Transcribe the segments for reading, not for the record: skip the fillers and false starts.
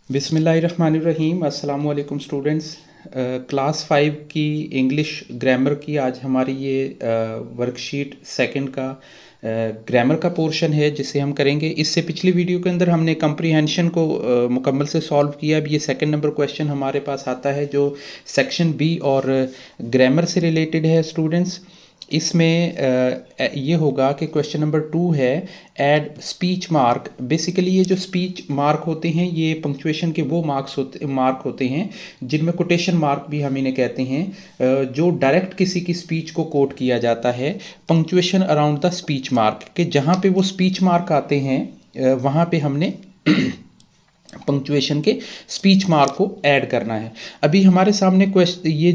बिस्मिल्लाहिर्रहमानिर्रहीम। अस्सलाम वालेकुम स्टूडेंट्स। क्लास 5 की इंग्लिश ग्रामर की आज हमारी ये वर्कशीट सेकंड का ग्रामर का पोर्शन है जिसे हम करेंगे। इससे पिछली वीडियो के अंदर हमने कंप्रीहेंशन को मुकम्मल से सॉल्व किया। अब ये सेकंड नंबर क्वेश्चन हमारे पास आता है जो सेक्शन बी और ग्रामर से रिलेटेड है स्टूडेंट्स। इसमें ये होगा कि क्वेश्चन नंबर 2 है ऐड स्पीच मार्क। बेसिकली ये जो स्पीच मार्क होते हैं ये पंक्चुएशन के वो मार्क होते हैं जिनमें कोटेशन मार्क भी हम इन्हें कहते हैं, जो डायरेक्ट किसी की स्पीच को कोट किया जाता है। Punctuation around the speech mark के जहाँ पे वो स्पीच मार्क आते हैं वहाँ पे हमने पंक्चुएशन के स्पीच मार्क को ऐड करना है। अभी हमारे सामने क्वेश्चन ये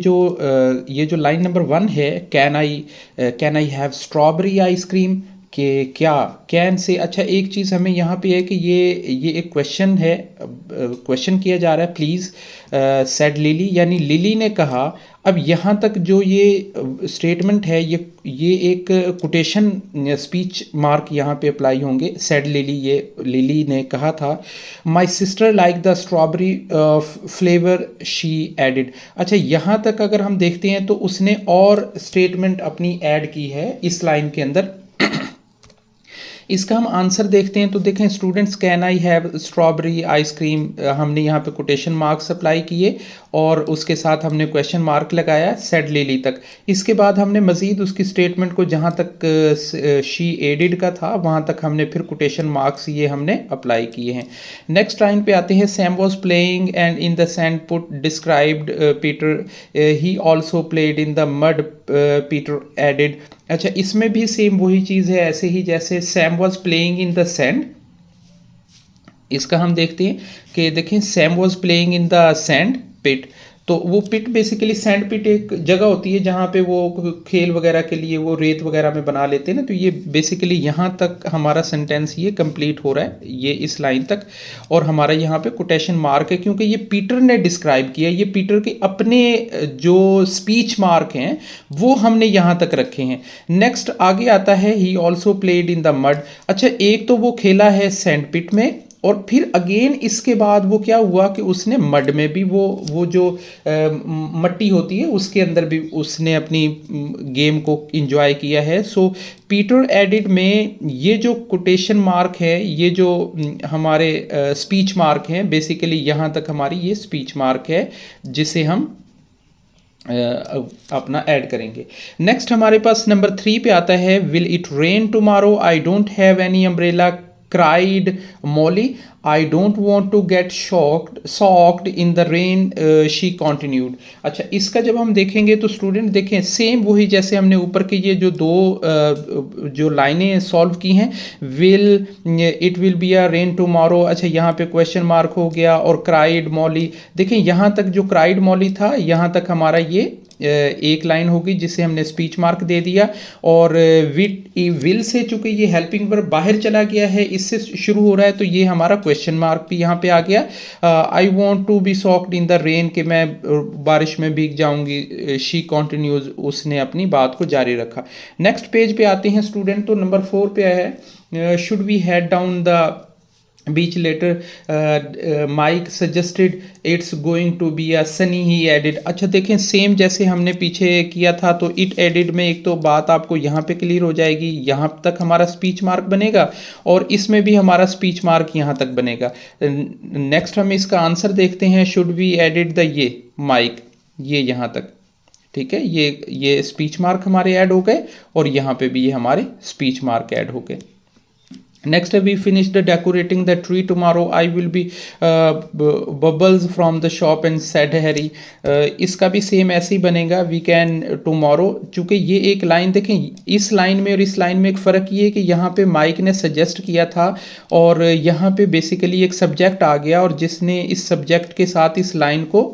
जो लाइन नंबर 1 है, can I have strawberry ice cream के क्या कैन से। अच्छा, एक चीज़ हमें यहाँ पे है कि ये एक क्वेश्चन है, क्वेश्चन किया जा रहा है प्लीज़ सेड लिली, यानी लिली ने कहा। अब यहाँ तक जो ये स्टेटमेंट है ये एक कोटेशन स्पीच मार्क यहाँ पे अप्लाई होंगे। सेड लिली, ये लिली ने कहा था। My sister like the strawberry flavour she added. अच्छा, यहाँ तक अगर हम देखते हैं तो उसने और स्टेटमेंट अपनी ऐड की है इस लाइन के अंदर। इसका हम आंसर देखते हैं तो देखें students, can I have strawberry ice cream, हमने यहाँ पे कोटेशन मार्क्स अप्लाई किए और उसके साथ हमने क्वेश्चन मार्क लगाया सेड लिली तक। इसके बाद हमने मज़ीद उसकी स्टेटमेंट को जहाँ तक शी एडिड का था वहाँ तक हमने फिर कोटेशन मार्क्स ये हमने अप्लाई किए हैं। नेक्स्ट लाइन पे आते हैं, Sam was playing and in the sand put described Peter he also played in the mud Peter added. अच्छा, इसमें भी सेम वही चीज़ है, ऐसे ही जैसे Sam was playing in the sand. इसका हम देखते हैं कि देखें Sam was playing in the sand pit. तो वो पिट बेसिकली सैंड पिट एक जगह होती है जहाँ पे वो खेल वगैरह के लिए वो रेत वगैरह में बना लेते हैं ना। तो ये बेसिकली यहाँ तक हमारा सेंटेंस ये कंप्लीट हो रहा है, ये इस लाइन तक। और हमारा यहाँ पे कोटेशन मार्क है क्योंकि ये पीटर ने डिस्क्राइब किया, ये पीटर के अपने जो स्पीच मार्क हैं वो हमने यहाँ तक रखे हैं। नेक्स्ट आगे आता है he also played in the mud. अच्छा, एक तो वो खेला है सैंड पिट में और फिर अगेन इसके बाद वो क्या हुआ कि उसने मड में भी वो जो मट्टी होती है उसके अंदर भी उसने अपनी गेम को इंजॉय किया है। सो पीटर एडिड में ये जो कोटेशन मार्क है, ये जो हमारे स्पीच मार्क हैं, बेसिकली यहाँ तक हमारी ये स्पीच मार्क है जिसे हम अपना ऐड करेंगे। नेक्स्ट हमारे पास नंबर 3 पे आता है, will it rain tomorrow, I don't have any umbrella cried Molly, I don't want to get soaked in the rain, she continued। अच्छा, इसका जब हम देखेंगे तो स्टूडेंट देखें सेम वही जैसे हमने ऊपर के ये जो दो जो लाइनें सॉल्व की हैं, it will be a rain tomorrow. अच्छा, यहाँ पे क्वेश्चन मार्क हो गया और क्राइड मॉली। देखें यहाँ तक जो क्राइड मॉली था यहाँ तक हमारा ये एक लाइन होगी जिसे हमने स्पीच मार्क दे दिया। और विल से चूंकि ये हेल्पिंग वर्ब बाहर चला गया है, इससे शुरू हो रहा है, तो ये हमारा क्वेश्चन मार्क भी यहाँ पे आ गया। I want to be soaked in the rain, कि मैं बारिश में भीग जाऊंगी। शी कॉन्टिन्यूज, उसने अपनी बात को जारी रखा। नेक्स्ट पेज पे आते हैं स्टूडेंट, तो नंबर 4 पे है, should we head down the beach later, Mike suggested it's going to be a sunny, he added. अच्छा, देखें सेम जैसे हमने पीछे किया था, तो इट एडिड में एक तो बात आपको यहाँ पे क्लियर हो जाएगी, यहाँ तक हमारा स्पीच मार्क बनेगा और इसमें भी हमारा स्पीच मार्क यहाँ तक बनेगा। नेक्स्ट हम इसका आंसर देखते हैं, शुड वी एडिड द ये माइक, ये यहाँ तक, ठीक है। ये स्पीच मार्क हमारे ऐड हो गए और यहाँ पे भी ये हमारे स्पीच मार्क ऐड हो गए। Next we finish the decorating the tree tomorrow, I will be bubbles from the shop and said Harry. इसका भी सेम ऐसे ही बनेगा, वी कैन टुमारो। चूँकि ये एक लाइन देखें, इस लाइन में और इस लाइन में एक फ़र्क ये है कि यहाँ पे माइक ने सजेस्ट किया था और यहाँ पे बेसिकली एक सब्जेक्ट आ गया और जिसने इस सब्जेक्ट के साथ इस लाइन को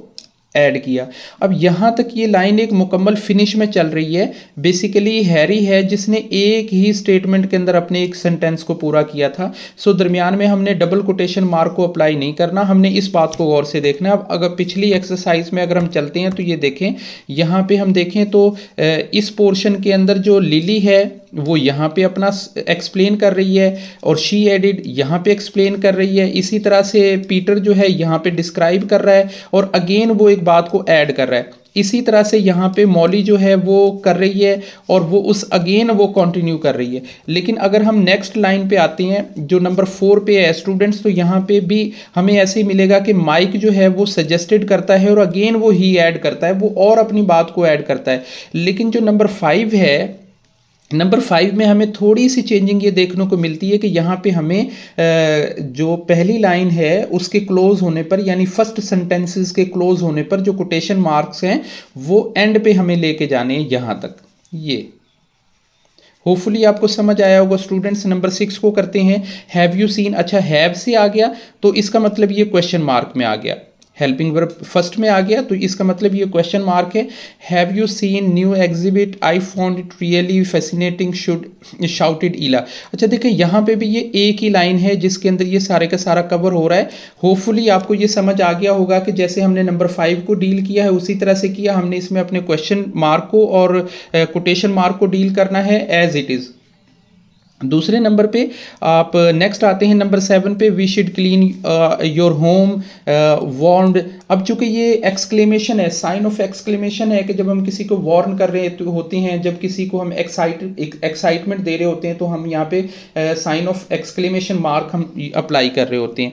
ऐड किया। अब यहाँ तक ये लाइन एक मुकम्मल फिनिश में चल रही है। बेसिकली हैरी है जिसने एक ही स्टेटमेंट के अंदर अपने एक सेंटेंस को पूरा किया था। सो दरमियान में हमने डबल कोटेशन मार्क को अप्लाई नहीं करना, हमने इस बात को गौर से देखना। अब अगर पिछली एक्सरसाइज में अगर हम चलते हैं तो ये देखें, यहाँ पे हम देखें तो इस पोर्शन के अंदर जो लिली है वो यहाँ पे अपना एक्सप्लेन कर रही है, और शी एडिड यहाँ पे एक्सप्लेन कर रही है। इसी तरह से पीटर जो है यहाँ पे डिस्क्राइब कर रहा है और अगेन वो एक बात को ऐड कर रहा है। इसी तरह से यहाँ पे मॉली जो है वो कर रही है और वो उस अगेन वो कंटिन्यू कर रही है। लेकिन अगर हम नेक्स्ट लाइन पे आते हैं जो नंबर 4 पे है स्टूडेंट्स, तो यहाँ पे भी हमें ऐसे ही मिलेगा कि माइक जो है वो सजेस्टेड करता है और अगेन वो ही ऐड करता है, वो और अपनी बात को ऐड करता है। लेकिन जो नंबर 5 है, नंबर 5 में हमें थोड़ी सी चेंजिंग ये देखने को मिलती है कि यहाँ पे हमें जो पहली लाइन है उसके क्लोज होने पर, यानी फर्स्ट सेंटेंसेस के क्लोज होने पर जो कोटेशन मार्क्स हैं वो एंड पे हमें लेके जाने हैं यहाँ तक। ये होपफुली आपको समझ आया होगा स्टूडेंट्स। नंबर 6 को करते हैं, हैव यू सीन। अच्छा, हैव से आ गया तो इसका मतलब ये क्वेश्चन मार्क में आ गया, हेल्पिंग वर्ब फर्स्ट में आ गया तो इसका मतलब ये क्वेश्चन मार्क है। Have you seen new exhibit, I found it really fascinating, should shouted Ela. अच्छा देखिए यहाँ पे भी ये एक ही लाइन है जिसके अंदर ये सारे का सारा कवर हो रहा है। होपफुली आपको ये समझ आ गया होगा कि जैसे हमने नंबर 5 को डील किया है उसी तरह से किया हमने इसमें अपने क्वेश्चन मार्क को और कोटेशन मार्क को डील करना है एज इट इज़। दूसरे नंबर पे आप नेक्स्ट आते हैं नंबर 7 पे, we should clean your home warned. अब चूंकि ये एक्सक्लेमेशन है, साइन ऑफ एक्सक्लेमेशन है कि जब हम किसी को वार्न कर रहे होते हैं, जब किसी को हम एक्साइटमेंट दे रहे होते हैं तो हम यहाँ पे साइन ऑफ एक्सक्लेमेशन मार्क हम अप्लाई कर रहे होते हैं।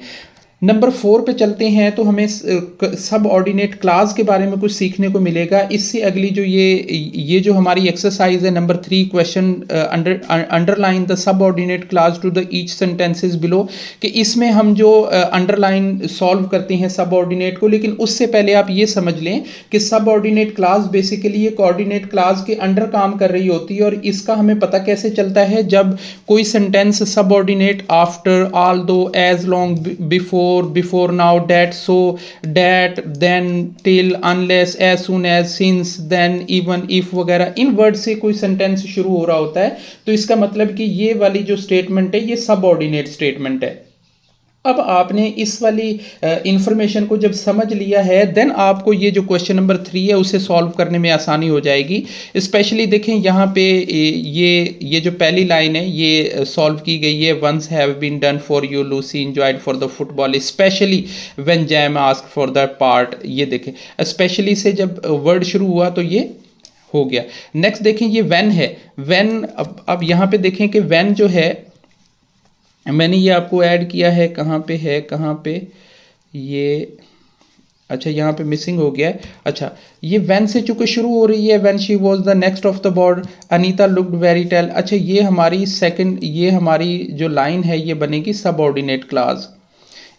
नंबर 4 पे चलते हैं तो हमें सब ऑर्डिनेट क्लास के बारे में कुछ सीखने को मिलेगा। इससे अगली जो ये जो हमारी एक्सरसाइज है number 3 question, underline the subordinate clause to the each sentences below, कि इसमें हम जो अंडरलाइन सॉल्व करते हैं सब ऑर्डिनेट को। लेकिन उससे पहले आप ये समझ लें कि सब ऑर्डिनेट क्लास बेसिकली एक ऑर्डिनेट क्लास के अंडर काम कर रही होती है, और इसका हमें पता कैसे चलता है जब कोई sentence subordinate after, although, as long, before, now, that, so, that, then, till, unless, as soon as, since, then, even, if वगैरह इन वर्ड से कोई सेंटेंस शुरू हो रहा होता है तो इसका मतलब कि ये वाली जो स्टेटमेंट है ये सबऑर्डिनेट स्टेटमेंट है। अब आपने इस वाली इंफॉर्मेशन को जब समझ लिया है देन आपको ये जो क्वेश्चन नंबर 3 है उसे सॉल्व करने में आसानी हो जाएगी। स्पेशली देखें यहाँ पे ये जो पहली लाइन है ये सॉल्व की गई है, once have been done for you, Lucy enjoyed for the football, specially when Jam ask for the part. ये देखें स्पेशली से जब वर्ड शुरू हुआ तो ये हो गया। नेक्स्ट देखें ये व्हेन है, व्हेन अब यहाँ पे देखें कि व्हेन जो है मैंने ये आपको ऐड किया है, कहाँ पे है, कहाँ पे ये, अच्छा यहाँ पे मिसिंग हो गया है। अच्छा ये व्हेन से चूंकि शुरू हो रही है, when she was the next of the board, Anita looked very tall. अच्छा ये हमारी सेकंड, ये हमारी जो लाइन है ये बनेगी सबऑर्डिनेट क्लास।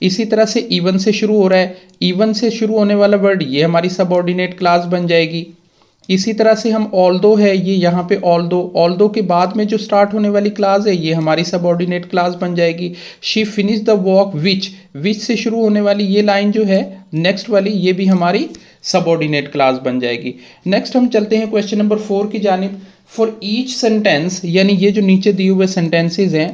इसी तरह से इवन से शुरू हो रहा है, इवन से शुरू होने वाला वर्ड ये हमारी सबऑर्डिनेट क्लास बन जाएगी। इसी तरह से हम ऑल्दो है, ये यहाँ पे ऑल्दो के बाद में जो स्टार्ट होने वाली क्लास है ये हमारी सबऑर्डिनेट क्लास बन जाएगी। शी फिनिश द वॉक, विच से शुरू होने वाली ये लाइन जो है नेक्स्ट वाली ये भी हमारी सबऑर्डिनेट क्लास बन जाएगी। नेक्स्ट हम चलते हैं क्वेश्चन नंबर 4 की जानिब। फॉर ईच सेंटेंस, यानी ये जो नीचे दिए हुए सेंटेंसेज हैं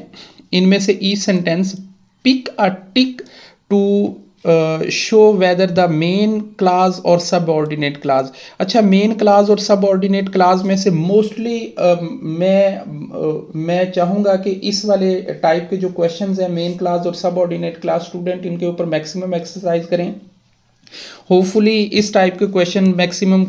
इनमें से each sentence pick a tick to show whether the main clause और सबऑर्डिनेट क्लास। अच्छा मेन क्लास और सबऑर्डिनेट क्लास में से मोस्टली मैं चाहूँगा कि इस वाले टाइप के जो क्वेश्चंस हैं मेन क्लास और सबऑर्डिनेट क्लास, स्टूडेंट इनके ऊपर मैक्सिमम एक्सरसाइज करें। होपफुली इस टाइप के क्वेश्चन मैक्सिमम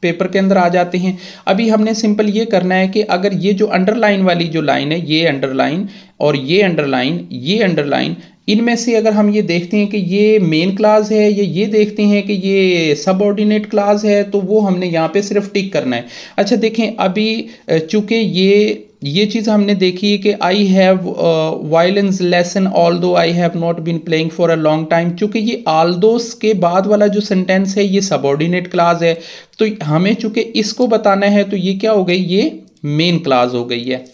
पेपर के अंदर आ जाते हैं। अभी हमने सिंपल ये करना है कि अगर ये जो अंडरलाइन वाली जो लाइन है, ये अंडरलाइन और ये अंडरलाइन, ये अंडरलाइन, इनमें से अगर हम ये देखते हैं कि ये मेन क्लास है या ये देखते हैं कि ये सबऑर्डिनेट क्लास है तो वो हमने यहाँ पे सिर्फ टिक करना है। अच्छा देखें अभी चूंकि ये चीज़ हमने देखी है कि I have violins lesson although I have not been playing for a long time, चूंकि ये ऑल्दोस के बाद वाला जो सेंटेंस है ये सबऑर्डिनेट क्लास है तो हमें चूंकि इसको बताना है तो ये क्या हो गई, ये मेन क्लास हो गई है।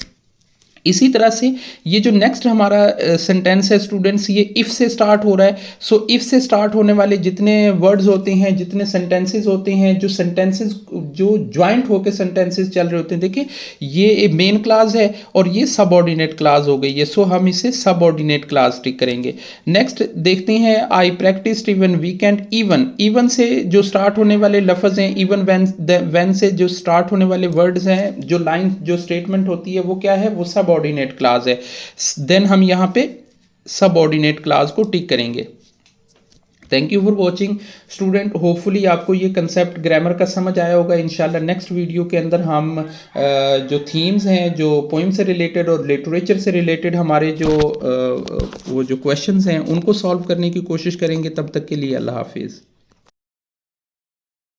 इसी तरह से ये जो नेक्स्ट हमारा सेंटेंस है स्टूडेंट्स, ये इफ़ से स्टार्ट हो रहा है। सो इफ़ से स्टार्ट होने वाले जितने वर्ड्स होते हैं, जितने सेंटेंसेस होते हैं, जो सेंटेंसेस जो ज्वाइंट होकर सेंटेंसेस चल रहे होते हैं, देखिए ये मेन क्लास है और ये सबऑर्डिनेट क्लास हो गई है। सो हम इसे सबऑर्डिनेट क्लास टिक करेंगे। नेक्स्ट देखते हैं, I practised even weekend. Even, even से जो स्टार्ट होने वाले लफ्ज़ हैं, इवन व्हेन से जो स्टार्ट होने वाले वर्ड्स हैं, जो लाइन जो स्टेटमेंट होती है वो क्या है, वो सबऑर्डिनेट क्लास है। देन हम यहाँ पे सबऑर्डिनेट क्लास को टिक करेंगे। Thank you for watching student, hopefully आपको ये कंसेप्ट ग्रामर का समझ आया होगा। इंशाल्लाह नेक्स्ट वीडियो के अंदर हम जो थीम्स हैं, जो पोइम से रिलेटेड और लिटरेचर से रिलेटेड हमारे जो वो जो क्वेश्चंस हैं उनको सॉल्व करने की कोशिश करेंगे। तब तक के लिए अल्लाह हाफिज़।